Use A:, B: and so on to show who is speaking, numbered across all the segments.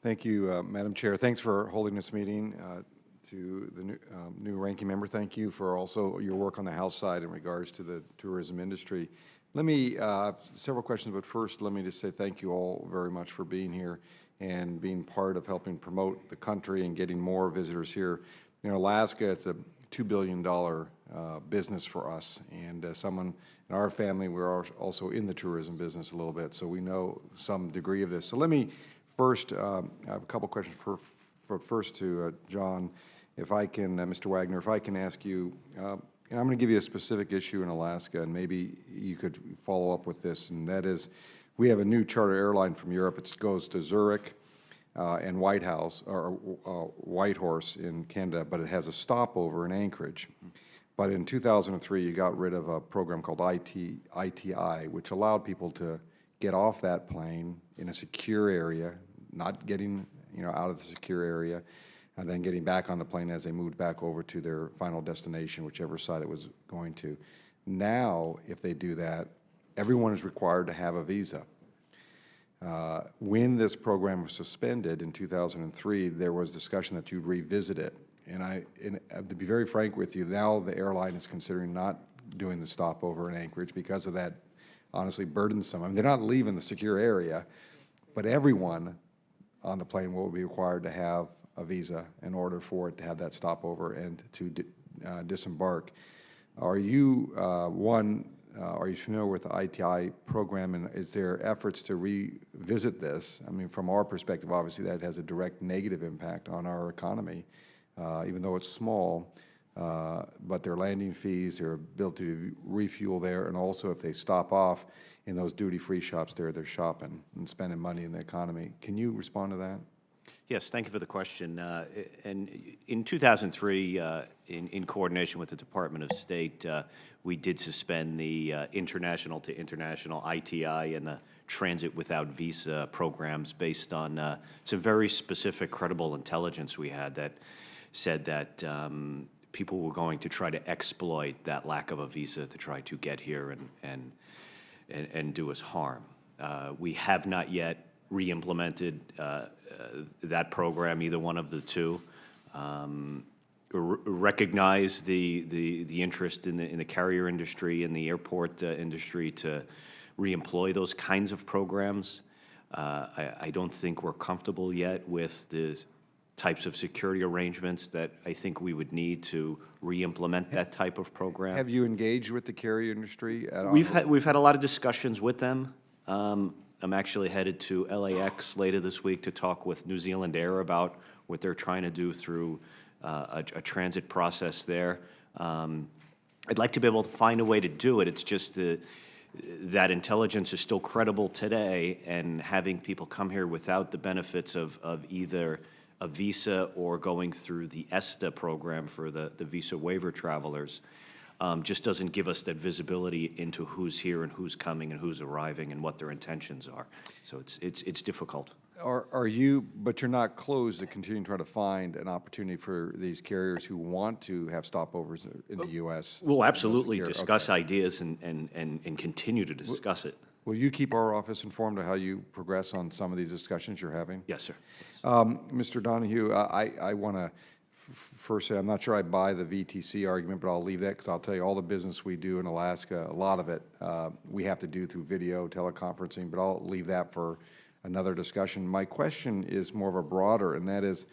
A: Thank you, Madam Chair. Thanks for holding this meeting. To the new ranking member, thank you for also your work on the House side in regards to the tourism industry. Let me, several questions, but first let me just say thank you all very much for being here and being part of helping promote the country and getting more visitors here. You know, Alaska, it's a $2 billion business for us, and someone in our family, we're also in the tourism business a little bit, so we know some degree of this. So let me first, I have a couple questions for first to John, if I can, Mr. Wagner, if I can ask you, and I'm going to give you a specific issue in Alaska, and maybe you could follow up with this, and that is, we have a new charter airline from Europe. It goes to Zurich and Whitehorse in Canada, but it has a stopover in Anchorage. But in 2003, you got rid of a program called ITI, which allowed people to get off that plane in a secure area, not getting out of the secure area, and then getting back on the plane as they moved back over to their final destination, whichever side it was going to. Now, if they do that, everyone is required to have a visa. When this program was suspended in 2003, there was discussion that you'd revisit it. And to be very frank with you, now the airline is considering not doing the stopover in Anchorage because of that, honestly, burdensome. I mean, they're not leaving the secure area, but everyone on the plane will be required to have a visa in order for it to have that stopover and to disembark. Are you, are you familiar with the ITI program, and is there efforts to revisit this? I mean, from our perspective, obviously that has a direct negative impact on our economy, even though it's small, but their landing fees, their ability to refuel there, and also if they stop off in those duty-free shops there, they're shopping and spending money in the economy. Can you respond to that?
B: Yes, thank you for the question. And in 2003, in coordination with the Department of State, we did suspend the international to international ITI and the transit without visa programs based on some very specific credible intelligence we had that said that people were going to try to exploit that lack of a visa to try to get here and do us harm. We have not yet re-implemented that program, either one of the two. Recognize the interest in the carrier industry and the airport industry to re-employ those kinds of programs. I don't think we're comfortable yet with the types of security arrangements that I think we would need to re-implement that type of program.
A: Have you engaged with the carrier industry at all?
B: We've had a lot of discussions with them. I'm actually headed to LAX later this week to talk with New Zealand Air about what they're trying to do through a transit process there. I'd like to be able to find a way to do it. It's just that intelligence is still credible today, and having people come here without the benefits of either a visa or going through the ESTA program for the visa waiver travelers just doesn't give us that visibility into who's here and who's coming and who's arriving and what their intentions are. So it's difficult.
A: But you're not closed to continuing to try to find an opportunity for these carriers who want to have stopovers in the U.S.?
B: We'll absolutely discuss ideas and continue to discuss it.
A: Will you keep our office informed of how you progress on some of these discussions you're having?
B: Yes, sir.
A: Mr. Donahue, I want to first say I'm not sure I buy the VTC argument, but I'll leave that because I'll tell you all the business we do in Alaska, a lot of it we have to do through video teleconferencing, but I'll leave that for another discussion. My question is more of a broader, and that is,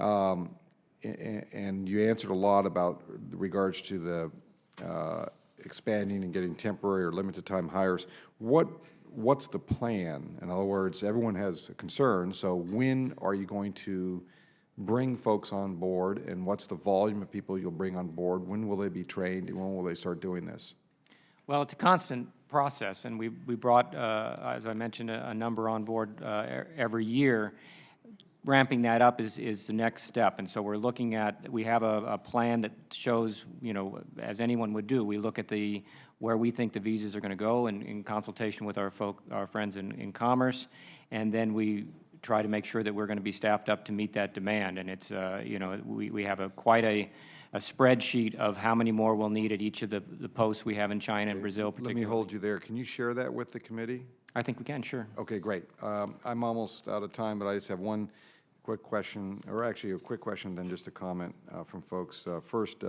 A: and you answered a lot about regards to the expanding and getting temporary or limited time hires. What's the plan? In other words, everyone has a concern, so when are you going to bring folks on board, and what's the volume of people you'll bring on board? When will they be trained, and when will they start doing this?
C: Well, it's a constant process, and we brought, as I mentioned, a number on board every year. Ramping that up is the next step, and so we're looking at, we have a plan that shows, as anyone would do, we look at where we think the visas are going to go in consultation with our friends in commerce, and then we try to make sure that we're going to be staffed up to meet that demand. And it's, we have quite a spreadsheet of how many more we'll need at each of the posts we have in China and Brazil particularly.
A: Let me hold you there. Can you share that with the committee?
C: I think we can, sure.
A: Okay, great. I'm almost out of time, but I just have one quick question, or actually a quick question, then just a comment from folks. First,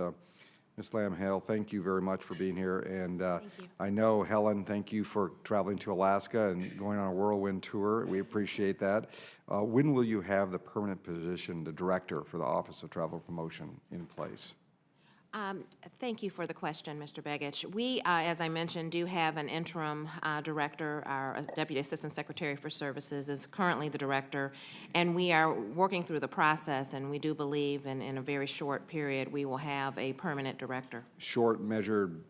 A: Ms. Lamb-Hale, thank you very much for being here. And
D: you.
A: I know, Helen, thank you for traveling to Alaska and going on a whirlwind tour. We appreciate that. When will you have the permanent position, the director for the Office of Travel Promotion, in place?
D: Thank you for the question, Mr. Begich. We, as I mentioned, do have an interim director. Our Deputy Assistant Secretary for Services is currently the director, and we are working through the process, and we do believe in a very short period we will have a permanent director.
A: Short, measured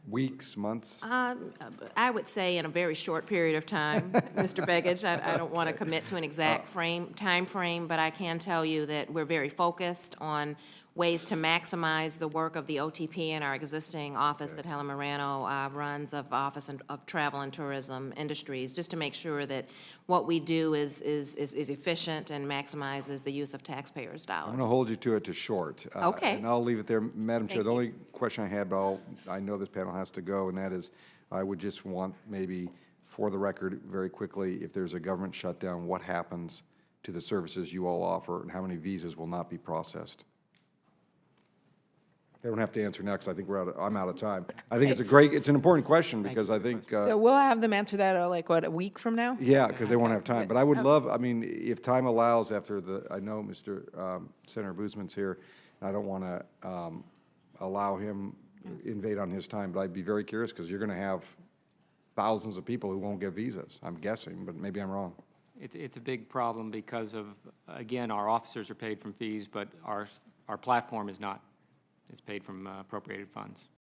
A: weeks, months?
D: I would say in a very short period of time, Mr. Begich. I don't want to commit to an exact time frame, but I can tell you that we're very focused on ways to maximize the work of the OTP and our existing office that Helen Morano runs of Office of Travel and Tourism Industries, just to make sure that what we do is efficient and maximizes the use of taxpayers' dollars.
A: I'm going to hold you to it to short.
D: Okay.
A: And I'll leave it there. Madam Chair,
D: Thank
A: the
D: you.
A: only question I had, but I know this panel has to go, and that is, I would just want maybe, for the record, very quickly, if there's a government shutdown, what happens to the services you all offer, and how many visas will not be processed? They don't have to answer next. I think I'm out of time. I think it's an important question, because I think,
E: So we'll have them answer that, like, what, a week from now?
A: yeah, because they won't have time. But I would love, I mean, if time allows after I know Mr. Senator Boozman's here, and I don't want to allow him invade on his time, but I'd be very curious, because you're going to have thousands of people who won't get visas, I'm guessing, but maybe I'm wrong.
C: It's a big problem because of, again, our officers are paid from fees, but our platform is not. It's paid from appropriated funds.